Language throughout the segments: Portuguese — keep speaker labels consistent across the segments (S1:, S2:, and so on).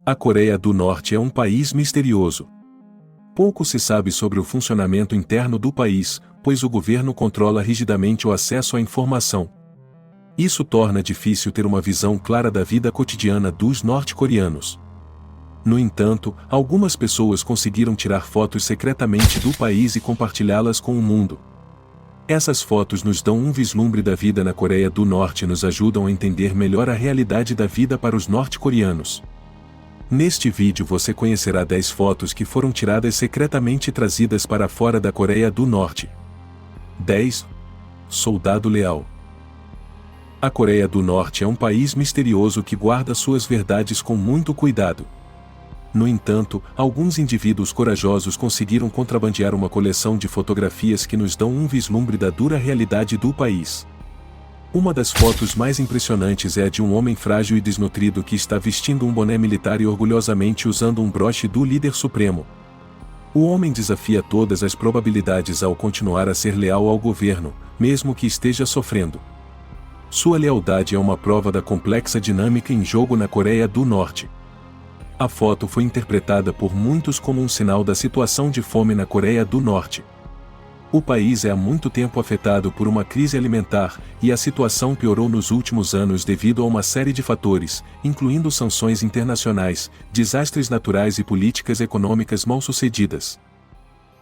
S1: A Coreia do Norte é um país misterioso. Pouco se sabe sobre o funcionamento interno do país, pois o governo controla rigidamente o acesso à informação. Isso torna difícil ter uma visão clara da vida cotidiana dos norte-coreanos. No entanto, algumas pessoas conseguiram tirar fotos secretamente do país e compartilhá-las com o mundo. Essas fotos nos dão um vislumbre da vida na Coreia do Norte e nos ajudam a entender melhor a realidade da vida para os norte-coreanos. Neste vídeo você conhecerá 10 fotos que foram tiradas secretamente e trazidas para fora da Coreia do Norte. 10. Soldado Leal. A Coreia do Norte é um país misterioso que guarda suas verdades com muito cuidado. No entanto, alguns indivíduos corajosos conseguiram contrabandear uma coleção de fotografias que nos dão um vislumbre da dura realidade do país. Uma das fotos mais impressionantes é a de um homem frágil e desnutrido que está vestindo um boné militar e orgulhosamente usando um broche do líder supremo. O homem desafia todas as probabilidades ao continuar a ser leal ao governo, mesmo que esteja sofrendo. Sua lealdade é uma prova da complexa dinâmica em jogo na Coreia do Norte. A foto foi interpretada por muitos como um sinal da situação de fome na Coreia do Norte. O país é há muito tempo afetado por uma crise alimentar, e a situação piorou nos últimos anos devido a uma série de fatores, incluindo sanções internacionais, desastres naturais e políticas econômicas mal-sucedidas.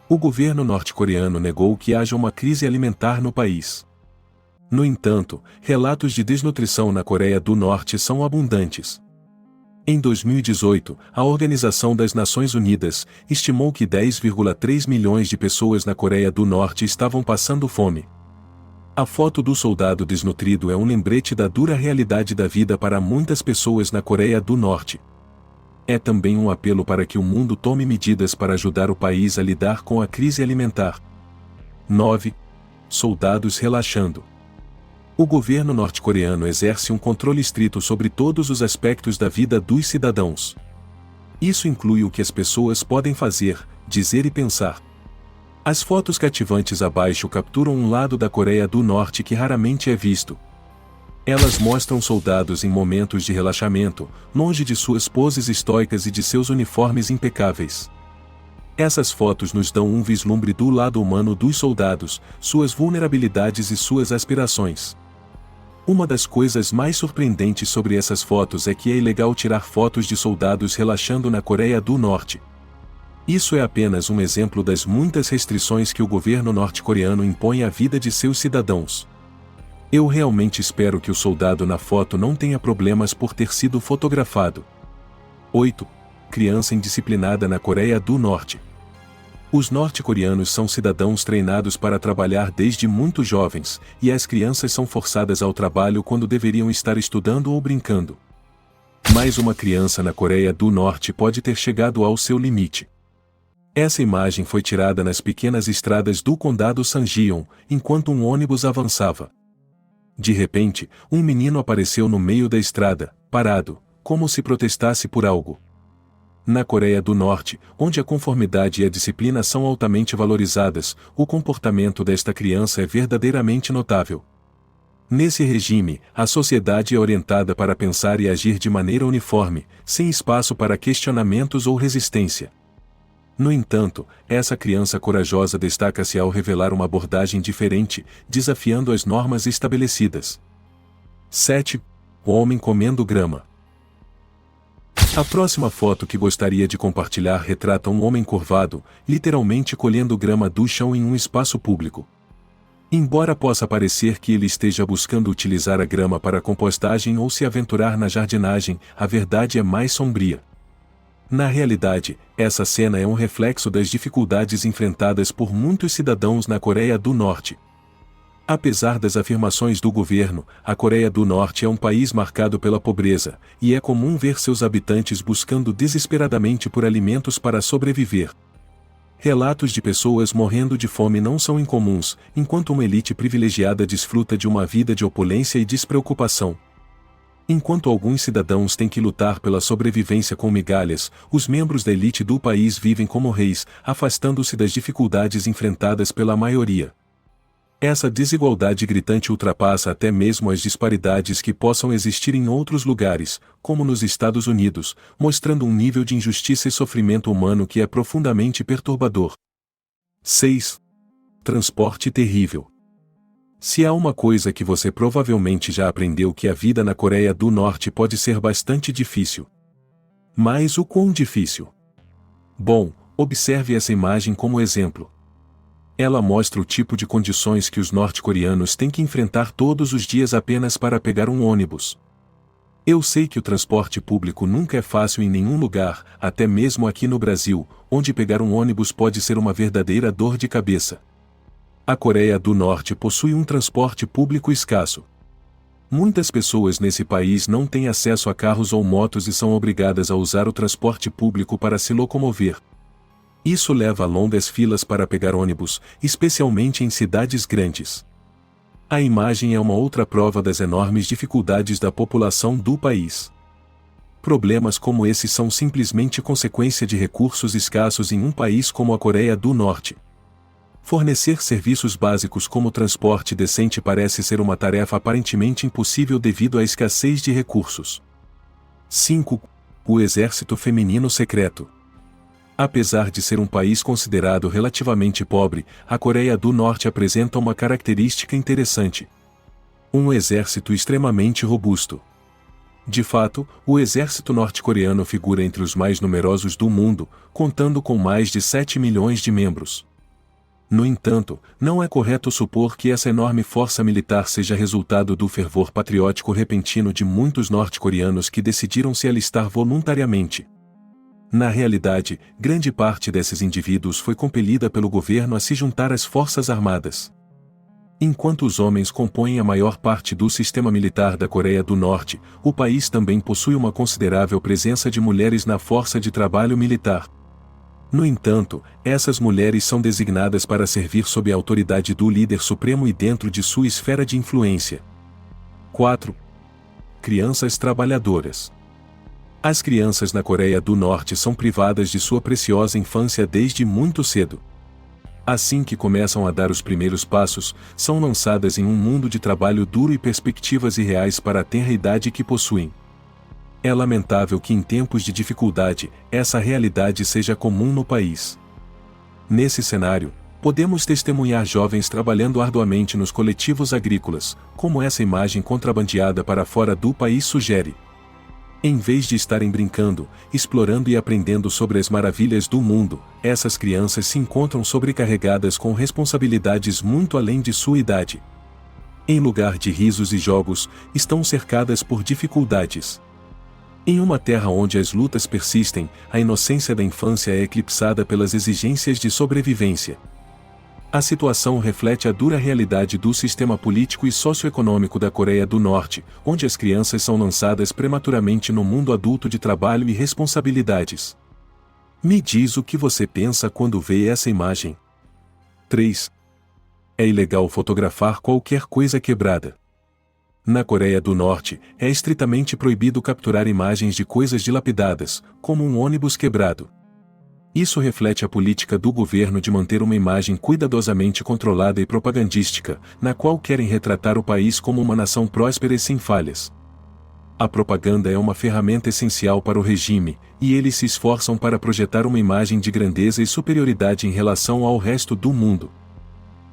S1: O governo norte-coreano negou que haja uma crise alimentar no país. No entanto, relatos de desnutrição na Coreia do Norte são abundantes. Em 2018, a Organização das Nações Unidas estimou que 10,3 milhões de pessoas na Coreia do Norte estavam passando fome. A foto do soldado desnutrido é um lembrete da dura realidade da vida para muitas pessoas na Coreia do Norte. É também um apelo para que o mundo tome medidas para ajudar o país a lidar com a crise alimentar. 9. Soldados relaxando. O governo norte-coreano exerce um controle estrito sobre todos os aspectos da vida dos cidadãos. Isso inclui o que as pessoas podem fazer, dizer e pensar. As fotos cativantes abaixo capturam um lado da Coreia do Norte que raramente é visto. Elas mostram soldados em momentos de relaxamento, longe de suas poses estoicas e de seus uniformes impecáveis. Essas fotos nos dão um vislumbre do lado humano dos soldados, suas vulnerabilidades e suas aspirações. Uma das coisas mais surpreendentes sobre essas fotos é que é ilegal tirar fotos de soldados relaxando na Coreia do Norte. Isso é apenas um exemplo das muitas restrições que o governo norte-coreano impõe à vida de seus cidadãos. Eu realmente espero que o soldado na foto não tenha problemas por ter sido fotografado. 8. Criança indisciplinada na Coreia do Norte. Os norte-coreanos são cidadãos treinados para trabalhar desde muito jovens, e as crianças são forçadas ao trabalho quando deveriam estar estudando ou brincando. Mas uma criança na Coreia do Norte pode ter chegado ao seu limite. Essa imagem foi tirada nas pequenas estradas do condado Sanjeon, enquanto um ônibus avançava. De repente, um menino apareceu no meio da estrada, parado, como se protestasse por algo. Na Coreia do Norte, onde a conformidade e a disciplina são altamente valorizadas, o comportamento desta criança é verdadeiramente notável. Nesse regime, a sociedade é orientada para pensar e agir de maneira uniforme, sem espaço para questionamentos ou resistência. No entanto, essa criança corajosa destaca-se ao revelar uma abordagem diferente, desafiando as normas estabelecidas. 7. O homem comendo grama. A próxima foto que gostaria de compartilhar retrata um homem curvado, literalmente colhendo grama do chão em um espaço público. Embora possa parecer que ele esteja buscando utilizar a grama para compostagem ou se aventurar na jardinagem, a verdade é mais sombria. Na realidade, essa cena é um reflexo das dificuldades enfrentadas por muitos cidadãos na Coreia do Norte. Apesar das afirmações do governo, a Coreia do Norte é um país marcado pela pobreza, e é comum ver seus habitantes buscando desesperadamente por alimentos para sobreviver. Relatos de pessoas morrendo de fome não são incomuns, enquanto uma elite privilegiada desfruta de uma vida de opulência e despreocupação. Enquanto alguns cidadãos têm que lutar pela sobrevivência com migalhas, os membros da elite do país vivem como reis, afastando-se das dificuldades enfrentadas pela maioria. Essa desigualdade gritante ultrapassa até mesmo as disparidades que possam existir em outros lugares, como nos Estados Unidos, mostrando um nível de injustiça e sofrimento humano que é profundamente perturbador. 6. Transporte terrível. Se há uma coisa que você provavelmente já aprendeu, que a vida na Coreia do Norte pode ser bastante difícil. Mas o quão difícil? Bom, observe essa imagem como exemplo. Ela mostra o tipo de condições que os norte-coreanos têm que enfrentar todos os dias apenas para pegar um ônibus. Eu sei que o transporte público nunca é fácil em nenhum lugar, até mesmo aqui no Brasil, onde pegar um ônibus pode ser uma verdadeira dor de cabeça. A Coreia do Norte possui um transporte público escasso. Muitas pessoas nesse país não têm acesso a carros ou motos e são obrigadas a usar o transporte público para se locomover. Isso leva a longas filas para pegar ônibus, especialmente em cidades grandes. A imagem é uma outra prova das enormes dificuldades da população do país. Problemas como esses são simplesmente consequência de recursos escassos em um país como a Coreia do Norte. Fornecer serviços básicos como transporte decente parece ser uma tarefa aparentemente impossível devido à escassez de recursos. 5. O exército feminino secreto. Apesar de ser um país considerado relativamente pobre, a Coreia do Norte apresenta uma característica interessante: um exército extremamente robusto. De fato, o exército norte-coreano figura entre os mais numerosos do mundo, contando com mais de 7 milhões de membros. No entanto, não é correto supor que essa enorme força militar seja resultado do fervor patriótico repentino de muitos norte-coreanos que decidiram se alistar voluntariamente. Na realidade, grande parte desses indivíduos foi compelida pelo governo a se juntar às Forças Armadas. Enquanto os homens compõem a maior parte do sistema militar da Coreia do Norte, o país também possui uma considerável presença de mulheres na força de trabalho militar. No entanto, essas mulheres são designadas para servir sob a autoridade do líder supremo e dentro de sua esfera de influência. 4. Crianças trabalhadoras. As crianças na Coreia do Norte são privadas de sua preciosa infância desde muito cedo. Assim que começam a dar os primeiros passos, são lançadas em um mundo de trabalho duro e perspectivas irreais para a tenra idade que possuem. É lamentável que em tempos de dificuldade, essa realidade seja comum no país. Nesse cenário, podemos testemunhar jovens trabalhando arduamente nos coletivos agrícolas, como essa imagem contrabandeada para fora do país sugere. Em vez de estarem brincando, explorando e aprendendo sobre as maravilhas do mundo, essas crianças se encontram sobrecarregadas com responsabilidades muito além de sua idade. Em lugar de risos e jogos, estão cercadas por dificuldades. Em uma terra onde as lutas persistem, a inocência da infância é eclipsada pelas exigências de sobrevivência. A situação reflete a dura realidade do sistema político e socioeconômico da Coreia do Norte, onde as crianças são lançadas prematuramente no mundo adulto de trabalho e responsabilidades. Me diz o que você pensa quando vê essa imagem. 3. É ilegal fotografar qualquer coisa quebrada. Na Coreia do Norte, é estritamente proibido capturar imagens de coisas dilapidadas, como um ônibus quebrado. Isso reflete a política do governo de manter uma imagem cuidadosamente controlada e propagandística, na qual querem retratar o país como uma nação próspera e sem falhas. A propaganda é uma ferramenta essencial para o regime, e eles se esforçam para projetar uma imagem de grandeza e superioridade em relação ao resto do mundo.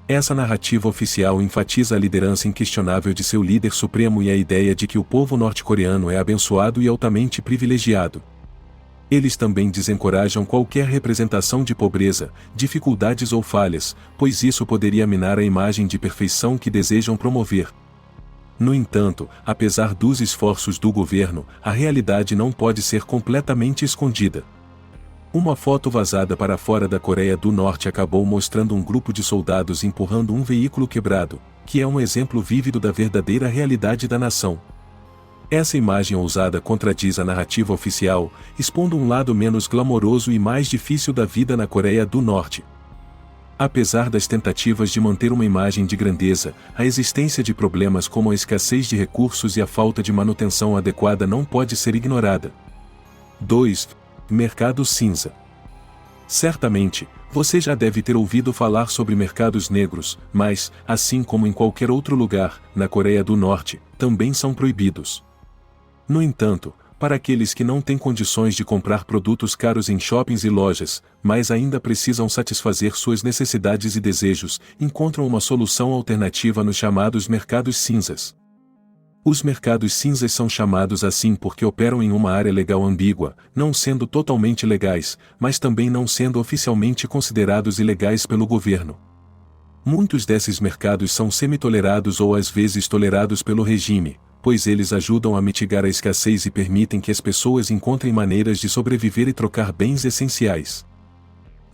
S1: Essa narrativa oficial enfatiza a liderança inquestionável de seu líder supremo e a ideia de que o povo norte-coreano é abençoado e altamente privilegiado. Eles também desencorajam qualquer representação de pobreza, dificuldades ou falhas, pois isso poderia minar a imagem de perfeição que desejam promover. No entanto, apesar dos esforços do governo, a realidade não pode ser completamente escondida. Uma foto vazada para fora da Coreia do Norte acabou mostrando um grupo de soldados empurrando um veículo quebrado, que é um exemplo vívido da verdadeira realidade da nação. Essa imagem ousada contradiz a narrativa oficial, expondo um lado menos glamouroso e mais difícil da vida na Coreia do Norte. Apesar das tentativas de manter uma imagem de grandeza, a existência de problemas como a escassez de recursos e a falta de manutenção adequada não pode ser ignorada. 2. Mercado cinza. Certamente, você já deve ter ouvido falar sobre mercados negros, mas, assim como em qualquer outro lugar, na Coreia do Norte, também são proibidos. No entanto, para aqueles que não têm condições de comprar produtos caros em shoppings e lojas, mas ainda precisam satisfazer suas necessidades e desejos, encontram uma solução alternativa nos chamados mercados cinzas. Os mercados cinzas são chamados assim porque operam em uma área legal ambígua, não sendo totalmente legais, mas também não sendo oficialmente considerados ilegais pelo governo. Muitos desses mercados são semi-tolerados ou às vezes tolerados pelo regime, pois eles ajudam a mitigar a escassez e permitem que as pessoas encontrem maneiras de sobreviver e trocar bens essenciais.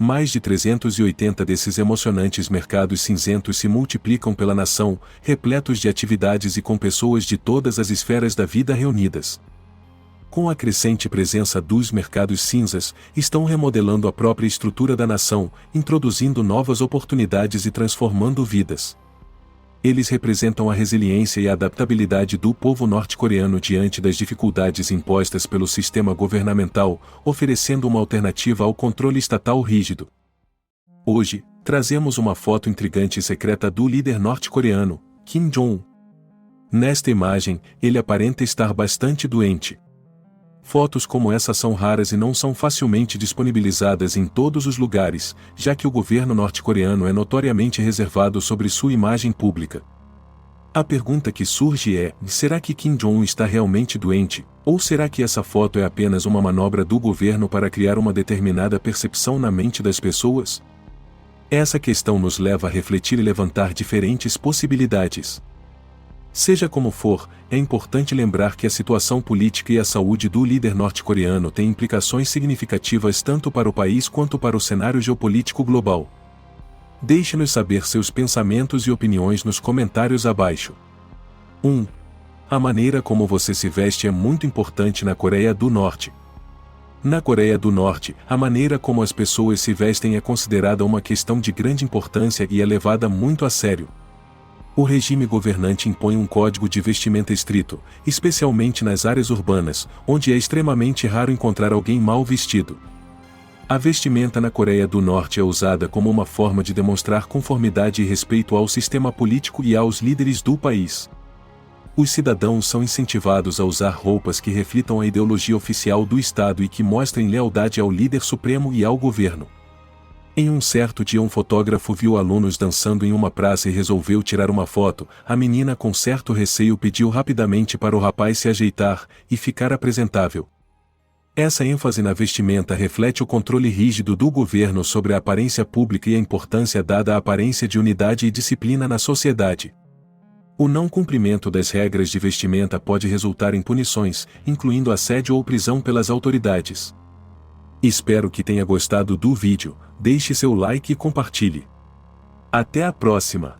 S1: Mais de 380 desses emocionantes mercados cinzentos se multiplicam pela nação, repletos de atividades e com pessoas de todas as esferas da vida reunidas. Com a crescente presença dos mercados cinzas, estão remodelando a própria estrutura da nação, introduzindo novas oportunidades e transformando vidas. Eles representam a resiliência e a adaptabilidade do povo norte-coreano diante das dificuldades impostas pelo sistema governamental, oferecendo uma alternativa ao controle estatal rígido. Hoje, trazemos uma foto intrigante e secreta do líder norte-coreano, Kim Jong-un. Nesta imagem, ele aparenta estar bastante doente. Fotos como essa são raras e não são facilmente disponibilizadas em todos os lugares, já que o governo norte-coreano é notoriamente reservado sobre sua imagem pública. A pergunta que surge é: será que Kim Jong-un está realmente doente, ou será que essa foto é apenas uma manobra do governo para criar uma determinada percepção na mente das pessoas? Essa questão nos leva a refletir e levantar diferentes possibilidades. Seja como for, é importante lembrar que a situação política e a saúde do líder norte-coreano têm implicações significativas tanto para o país quanto para o cenário geopolítico global. Deixe-nos saber seus pensamentos e opiniões nos comentários abaixo. 1. A maneira como você se veste é muito importante na Coreia do Norte. Na Coreia do Norte, a maneira como as pessoas se vestem é considerada uma questão de grande importância e é levada muito a sério. O regime governante impõe um código de vestimenta estrito, especialmente nas áreas urbanas, onde é extremamente raro encontrar alguém mal vestido. A vestimenta na Coreia do Norte é usada como uma forma de demonstrar conformidade e respeito ao sistema político e aos líderes do país. Os cidadãos são incentivados a usar roupas que reflitam a ideologia oficial do Estado e que mostrem lealdade ao líder supremo e ao governo. Em um certo dia um fotógrafo viu alunos dançando em uma praça e resolveu tirar uma foto. A menina com certo receio pediu rapidamente para o rapaz se ajeitar e ficar apresentável. Essa ênfase na vestimenta reflete o controle rígido do governo sobre a aparência pública e a importância dada à aparência de unidade e disciplina na sociedade. O não cumprimento das regras de vestimenta pode resultar em punições, incluindo assédio ou prisão pelas autoridades. Espero que tenha gostado do vídeo, deixe seu like e compartilhe. Até a próxima!